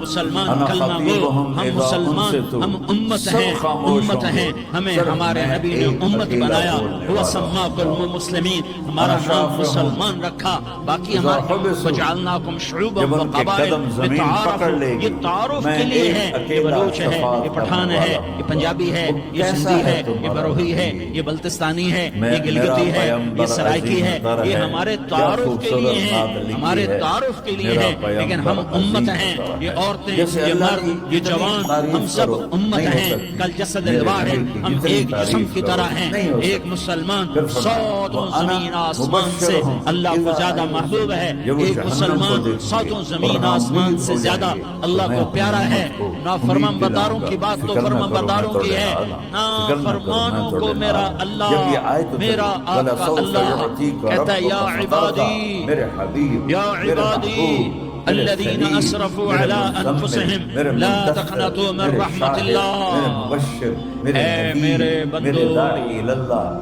مسلمان کلمہ گو، ہم مسلمان، ہم امت ہیں، ہمیں ہمارے نبی نے امت بنایا، وہ سماکم المسلمین، ہمارا نام مسلمان رکھا، باقی ہمارا وجعلناکم شعوبا وقبائل لتعارفوا، یہ تعارف کے لیے ہے، یہ بلوچ ہے، یہ پٹھان ہے، یہ پنجابی ہے، یہ سندھی ہے، یہ بروہی ہے، یہ بلتستانی ہے، یہ گلگتی ہے، یہ سرائکی ہے، یہ ہمارے تعارف کے لیے ہیں، ہمارے تعارف کے لیے ہیں، لیکن ہم امت ہیں، یہ عورتیں، یہ مرد، یہ جوان، ہم سب امت ہیں، کل جسد الواحد، ہم ایک جسم کی طرح ہیں، ایک مسلمان ساتوں زمین آسمان سے اللہ کو زیادہ محبوب ہے، ایک مسلمان ساتوں زمین آسمان سے زیادہ اللہ کو پیارا ہے۔ نافرمان برداروں کی بات تو فرمان برداروں کی ہے، نافرمانوں کو میرا اللہ، میرا آقا اللہ کہتا ہے یا عبادی، یا عبادی الذین اسرفوا علی انفسہم لا تقنطوا من رحمت اللہ، اے میرے بندو،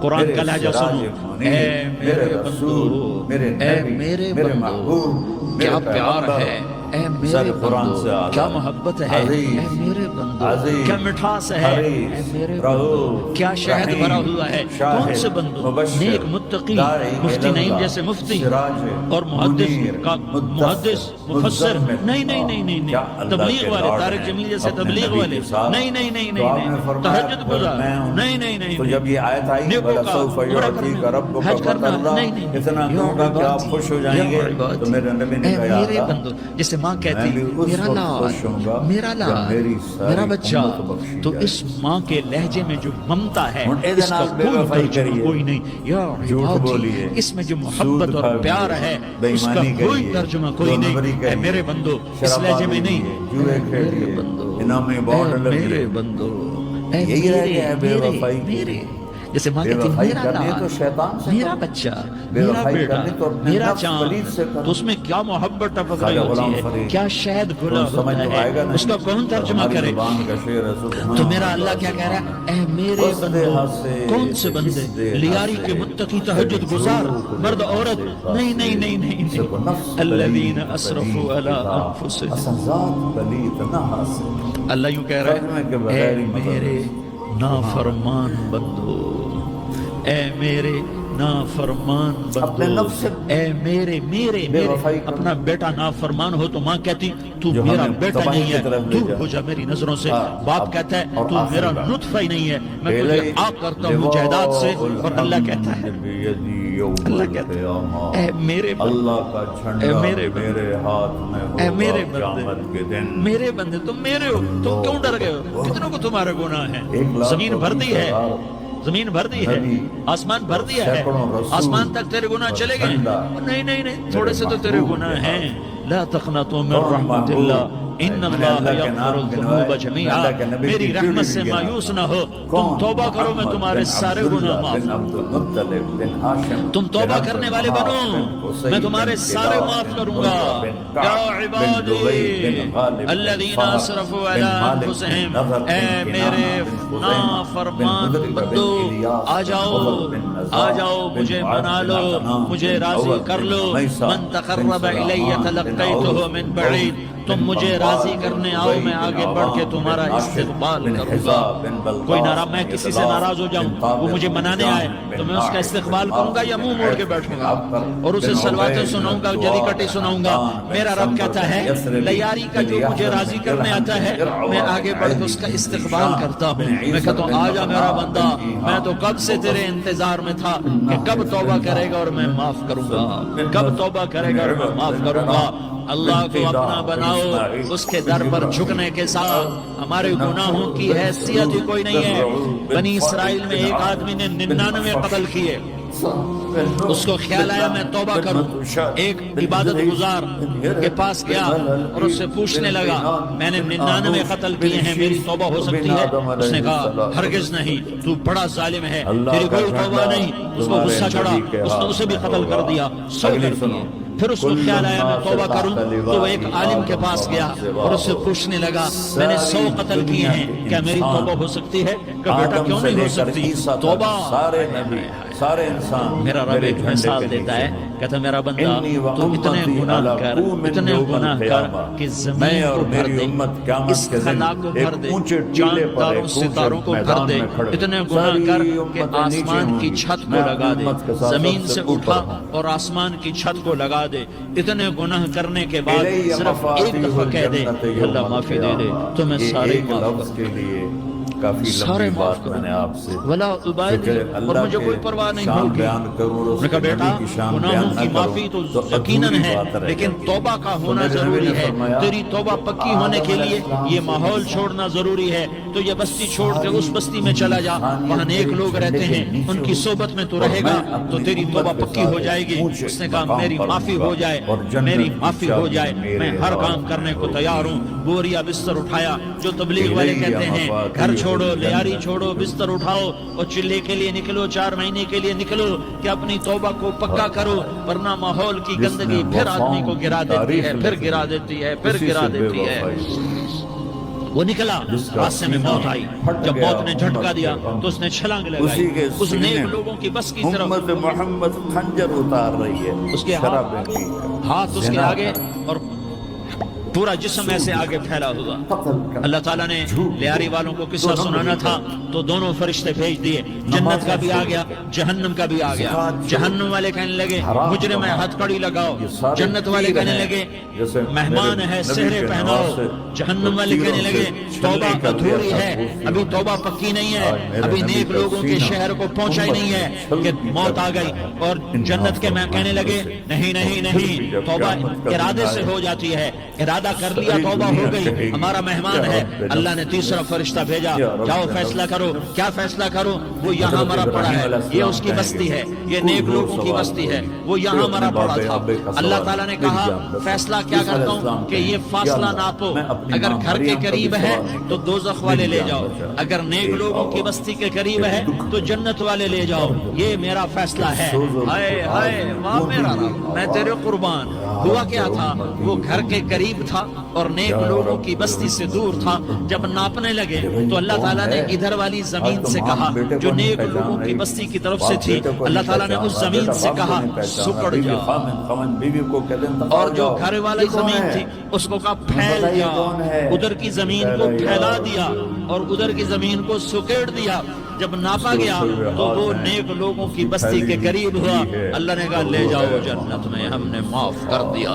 قرآن کا لہجہ سنو، اے میرے بندو، اے میرے بندو، کیا پیار ہے، اے میرے بندو، کیا محبت ہے، اے میرے بندو، کیا مٹھاس ہے، اے میرے بندو، کیا شہد بھرا ہوا ہے، کون سے بندو، نیک متقی، مفتی نعیم جیسے مفتی اور محدث مفسر، نہیں نہیں نہیں نہیں، تبلیغ والے، طارق جمیل جیسے تبلیغ والے، نہیں نہیں نہیں نہیں، تہجد گزار، نہیں نہیں نہیں، تو جب یہ آیت آئی نیکو کا حج کرنا، نہیں نہیں، اتنا دوں گا کہ آپ خوش ہو جائیں گے، تو میرے نبی نے کہا میرے بندو، جسے ماں کہتی میرا لال، میرا لال، میرا بچہ، تو اس ماں کے لہجے میں جو ممتا ہے اس کا کوئی ترجمہ کوئی نہیں، یا عبادی، اس میں جو محبت اور پیار ہے اس کا کوئی ترجمہ کوئی نہیں، اے میرے بندو، اس لہجے میں نہیں، اے میرے بندو، اے میرے بندو، اے میرے میرے، جیسے ماں کہتی میرا لال، میرا بچہ، میرا بیٹا، میرا چاند، تو اس میں کیا محبت ٹپک رہی ہوتی ہے، کیا شہد گھلا ہوتا ہے، اس کا کون ترجمہ کرے؟ تو میرا اللہ کیا کہہ رہا ہے، اے میرے بندو، کون سے بندے، لیاری کے متقی تہجد گزار، مرد عورت، نہیں نہیں نہیں نہیں، الذین اسرفوا علی انفسہم، اللہ یوں کہہ رہا ہے، اے میرے نافرمان بندو، اے میرے نافرمان بندو، اے میرے میرے میرے، اپنا بیٹا نافرمان ہو تو ماں کہتی تو میرا بیٹا نہیں ہے، دور ہو جا میری نظروں سے، باپ کہتا ہے تو میرا نطفہ ہی نہیں ہے، میں تجھے آگ کرتا ہوں جائیداد سے، اور اللہ کہتا ہے، اللہ کہتا ہے اے میرے بندے، اے میرے بندے، اے میرے بندے، میرے بندے، تم میرے ہو، تم کیوں ڈر گئے ہو، کتنوں کو تمہارے گناہ ہیں، زمین بھر دی ہے، زمین بھر دی ہے، آسمان بھر دیا ہے، آسمان تک تیرے گناہ چلے گئے، نہیں نہیں نہیں، تھوڑے سے تو تیرے گناہ ہیں، لا تقنطوا من رحمت اللہ ان اللہ یغفر الذنوب جميعا، میری رحمت سے مایوس نہ ہو، تم توبہ کرو میں تمہارے سارے گناہ معاف کروں گا، تم توبہ کرنے والے بنو میں تمہارے سارے معاف کروں گا، یا عبادی الذین اسرفوا علی انفسہم، اے میرے نافرمان بندو، آ جاؤ مجھے منا لو، مجھے راضی کر لو، من تقرب الی تلقیتہ من بعید، تم مجھے راضی کرنے آؤ میں آگے بڑھ کے تمہارا استقبال کروں گا، کوئی ناراض، میں کسی سے ناراض ہو جاؤں وہ مجھے منانے آئے تو میں اس کا استقبال کروں گا یا منہ موڑ کے بیٹھوں گا اور اسے صلواتیں سناؤں گا، جلی کٹی سناؤں گا، میرا رب کہتا ہے لیاری کا جو مجھے راضی کرنے آتا ہے میں آگے بڑھ کے اس کا استقبال کرتا ہوں، میں کہتا ہوں آ جا میرا بندہ، میں تو کب سے تیرے انتظار میں تھا کہ کب توبہ کرے گا اور میں معاف کروں گا، کب توبہ کرے گا اور میں معاف کروں گا، اللہ کو اپنا بناؤ، اس کے در پر جھکنے کے ساتھ، ہمارے گناہوں کی حیثیت ہی کوئی نہیں ہے، بنی اسرائیل میں ایک آدمی نے 99 قتل کیے، اس کو خیال آیا میں توبہ کروں، ایک عبادت گزار کے پاس گیا اور اس سے پوچھنے لگا میں نے 99 قتل کیے ہیں، میری توبہ ہو سکتی ہے؟ اس نے کہا ہرگز نہیں، تو بڑا ظالم ہے، تیری کوئی توبہ نہیں، اس کو غصہ چڑھا، اس نے اسے بھی قتل کر دیا، 100 کر دیے، پھر اس کو خیال آیا میں توبہ کروں تو وہ ایک عالم کے پاس گیا اور اس سے پوچھنے لگا میں نے 100 قتل کیے ہیں، کیا میری توبہ ہو سکتی ہے؟ کہ بیٹا کیوں نہیں ہو سکتی، توبہ سارے انسان میرا رب ایک مثال دیتا ہے، کہتا میرا بندہ تو اتنے گناہ کر، اتنے گناہ کر کہ زمین کو بھر دے، اس خلا کو بھر دے، چاند تاروں ستاروں کو بھر دے، اتنے گناہ کر کہ آسمان کی چھت کو لگا دے، زمین سے اٹھا اور آسمان کی چھت کو لگا دے، اتنے گناہ کرنے کے بعد صرف ایک دفعہ کہہ دے اللہ معافی دے دے تو میں سارے معاف کر دوں، کافی لمبی بات میں نے آپ سے ولا ابالی، اور مجھے کوئی پرواہ نہیں ہوگی۔ میں نے کہا بیٹا گناہوں کی معافی تو یقیناً ہے، لیکن توبہ کا ہونا ضروری ہے، تیری توبہ پکی ہونے کے لیے یہ ماحول چھوڑنا ضروری ہے، تو یہ بستی چھوڑ کے اس بستی میں چلا جا، وہاں نیک لوگ رہتے ہیں، ان کی صحبت میں تو رہے گا تو تیری توبہ پکی ہو جائے گی۔ اس نے کہا میری معافی ہو جائے، میری معافی ہو جائے، میں ہر کام کرنے کو تیار ہوں۔ بوریا بستر اٹھایا، جو تبلیغ والے کہتے ہیں گھر چھوڑو، لیاری چھوڑو، بستر اٹھاؤ اور چلے کے لیے نکلو، 4 مہینے کے لیے نکلو کہ اپنی توبہ کو پکا کرو، ورنہ ماحول کی گندگی پھر آدمی کو گرا دیتی ہے، پھر گرا دیتی ہے، پھر گرا دیتی ہے۔ وہ نکلا، راستے میں موت آئی، جب موت نے جھٹکا دیا تو اس نے چھلانگ لگائی، اس نیک لوگوں کی بس کی طرف، امت محمد خنجر اتار رہی ہے، اس کے ہاتھ اس کے آگے اور پورا جسم ایسے آگے پھیلا ہوا۔ اللہ تعالیٰ نے لیاری والوں کو قصہ سنانا تھا تو دونوں فرشتے بھیج دیے، جنت کا بھی آ گیا، جہنم کا بھی آ گیا۔ جہنم والے کہنے لگے مجرم ہے ہتھ کڑی لگاؤ، جنت والے کہنے لگے مہمان ہے سہرے پہناؤ، جہنم والے کہنے لگے توبہ ادھوری ہے، ابھی توبہ پکی نہیں ہے، ابھی نیک لوگوں کے شہر کو پہنچا ہی نہیں ہے کہ موت آ گئی۔ اور جنت کے میں کہنے لگے نہیں نہیں نہیں، توبہ ارادے سے ہو جاتی ہے، ارادہ کر لیا توبہ ہو گئی، ہمارا مہمان ہے۔ اللہ نے تیسرا فرشتہ بھیجا، جاؤ فیصلہ کرو، کیا فیصلہ کرو؟ وہ یہاں مرا پڑا ہے، یہ اس کی بستی ہے، یہ نیک لوگوں کی بستی ہے، وہ یہاں مرا پڑا تھا۔ اللہ تعالیٰ نے کہا فیصلہ کیا کرتا ہوں کہ یہ فاصلہ ناپو، اگر گھر کے قریب ہے تو دوزخ والے لے جاؤ، اگر نیک لوگوں کی بستی کے قریب ہے تو جنت والے لے جاؤ، یہ میرا فیصلہ ہے۔ ہائے ہائے واہ میرا رب، میں تیرے قربان۔ ہوا کیا تھا؟ وہ گھر کے قریب تھا اور نیک لوگوں کی بستی سے دور تھا۔ جب ناپنے لگے تو اللہ تعالیٰ نے ادھر والی زمین سے کہا جو نیک لوگوں کی بستی کی طرف سے تھی، اللہ تعالیٰ نے اس زمین سے کہا سکڑ جا، اور جو گھر والی زمین تھی اس کو کہا پھیل جا، ادھر کی زمین کو پھیلا دیا اور ادھر کی زمین کو سکیڑ دیا۔ جب ناپا گیا تو وہ نیک لوگوں کی بستی کے قریب ہوا، اللہ نے کہا لے جاؤ جنت میں، ہم نے معاف کر دیا۔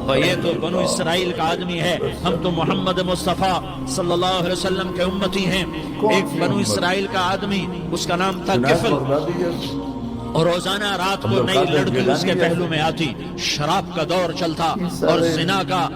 اور یہ تو بنو اسرائیل کا آدمی ہے، ہم تو محمد مصطفیٰ صلی اللہ علیہ وسلم کے امتی ہیں۔ ایک بنو اسرائیل کا آدمی، اس کا نام تھا کفل، اور روزانہ رات کو نئی لڑکی اس کے پہلو میں آتی، شراب کا دور چلتا اور زنا کا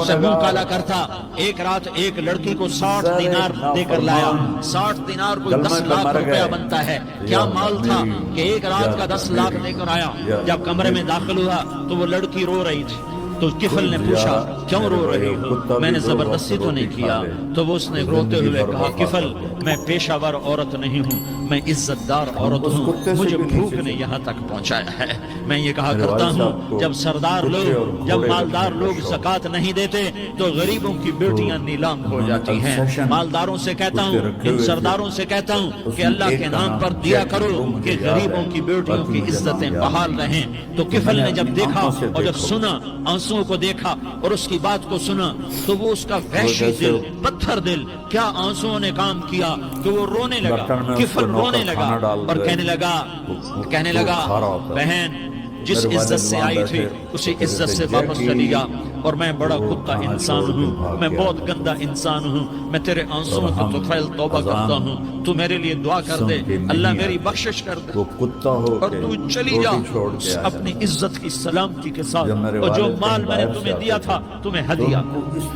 سے منہ کالا کرتا۔ ایک رات ایک لڑکی کو 60 دینار دے کر لایا، 60 دینار کوئی 10 لاکھ روپیہ بنتا ہے، کیا مال تھا کہ ایک رات کا 10 لاکھ لے کر آیا۔ جب کمرے میں داخل ہوا تو وہ لڑکی رو رہی تھی، تو کفل نے پوچھا کیوں رو رہی ہو؟ میں نے زبردستی تو نہیں کیا۔ تو وہ اس نے روتے ہوئے کہا کفل میں پیشہ ور عورت نہیں ہوں، میں عزت دار عورت ہوں، مجھے بھوک نے یہاں تک پہنچایا ہے۔ میں یہ کہا کرتا ہوں جب سردار لوگ، جب مالدار لوگ زکوٰۃ نہیں دیتے تو غریبوں کی بیٹیاں نیلام ہو جاتی ہیں۔ مالداروں سے کہتا ہوں، ان سرداروں سے کہتا ہوں کہ اللہ کے نام پر دیا کرو کہ غریبوں کی بیٹیوں کی عزتیں بحال رہیں۔ تو کفل نے جب دیکھا اور جب سنا، آنسو کو دیکھا اور اس کی بات کو سنا، تو وہ اس کا وحشی دل، پتھر دل، کیا آنسوؤں نے کام کیا کہ وہ رونے لگا، کفل رونے لگا اور کہنے لگا بہن جس عزت سے آئی تھی اسی عزت سے واپس چلی جا، اور میں بڑا کتا انسان ہوں، میں بہت گندا انسان ہوں، میں تیرے آنسوؤں کی طفیل توبہ کرتا ہوں، تو میرے لیے دعا کر دے، اللہ میری بخشش کر دے اور تو چلی جا اپنی عزت کی سلامتی کے ساتھ، اور جو مال میں نے تمہیں دیا تھا تمہیں ہدیہ۔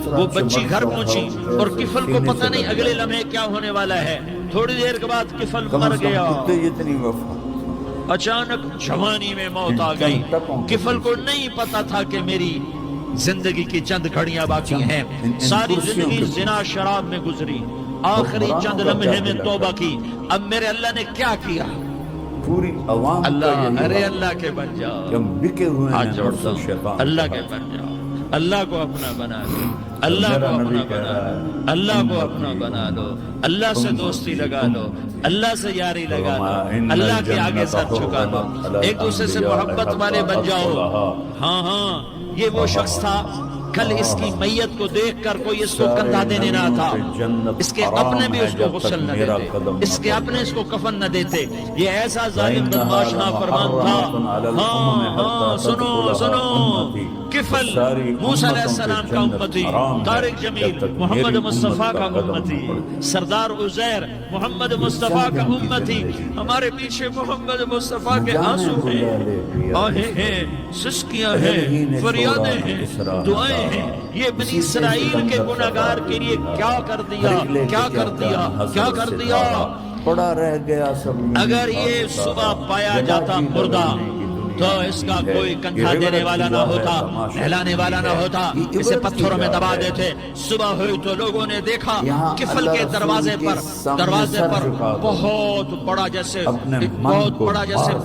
وہ بچی گھر پہنچی اور کفل کو پتہ نہیں اگلے لمحے کیا ہونے والا ہے۔ تھوڑی دیر کے بعد کفل مر گیا، اچانک جوانی میں موت آ گئی۔ کفل کو نہیں پتا تھا کہ میری زندگی کی چند گھڑیاں باقی ہیں، ساری زندگی زنا شراب میں گزری، آخری چند لمحے میں توبہ کی۔ اب میرے اللہ نے کیا کیا؟ پوری عوام اللہ، ارے اللہ کے بن جاؤ، بکے ہوئے ہاتھ جوڑتا ہوں، اللہ کے بن جاؤ، اللہ کو اپنا بنا لے۔ اللہ کو میرا اپنا نبی کہہ بنا رہا لو، ہے اللہ کو اپنا بنا لو، اللہ سے دوستی لگا لو، اللہ سے یاری لگا لو، اللہ کے آگے سر جھکا لو، ایک دوسرے سے محبت والے بن جاؤ۔ ہاں ہاں، یہ وہ شخص تھا کل اس کی میت کو دیکھ کر کوئی اس کو کندھا دینے نہ تھا، اس کے اپنے بھی اس کو غسل نہ دیتے، اس کے اپنے اس کو کفن نہ دیتے، یہ ایسا ظالم بدماش نافرمان تھا۔ ہاں ہاں، سنو سنو، کفل موسیٰ علیہ السلام کا امتی، طارق جمیل محمد مصطفیٰ کا امتی، سردار عزیر محمد مصطفیٰ کا امتی، ہمارے پیچھے محمد مصطفیٰ کے آنسو ہیں، آہیں ہیں، سسکیاں ہیں، فریادیں ہیں، دعائیں ہیں۔ یہ بنی اسرائیل کے گناہگار کے لیے کیا کر دیا، کیا کر دیا، کیا کر دیا۔ پڑا رہ گیا سب، اگر یہ صبح پایا جاتا مردہ تو اس کا کوئی کندھا دینے والا نہ ہوتا، نہلانے والا نہ ہوتا، اسے پتھروں میں دبا دیتے۔ صبح ہوئی تو لوگوں نے دیکھا کفل کے دروازے پر بہت بڑا جیسے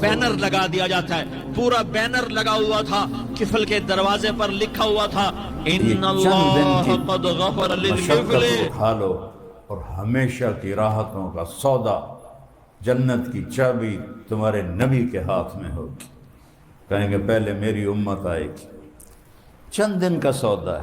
بینر لگا دیا جاتا ہے، پورا بینر لگا ہوا تھا، کفل کے دروازے پر لکھا ہوا تھا ان اللہ قد غفر للکفل۔ اٹھا لو اور ہمیشہ کی راحتوں کا سودا، جنت کی چابی تمہارے نبی کے ہاتھ میں ہوگی۔ کہیں گے پہلے میری امت آئے گی، چند دن کا سودا ہے۔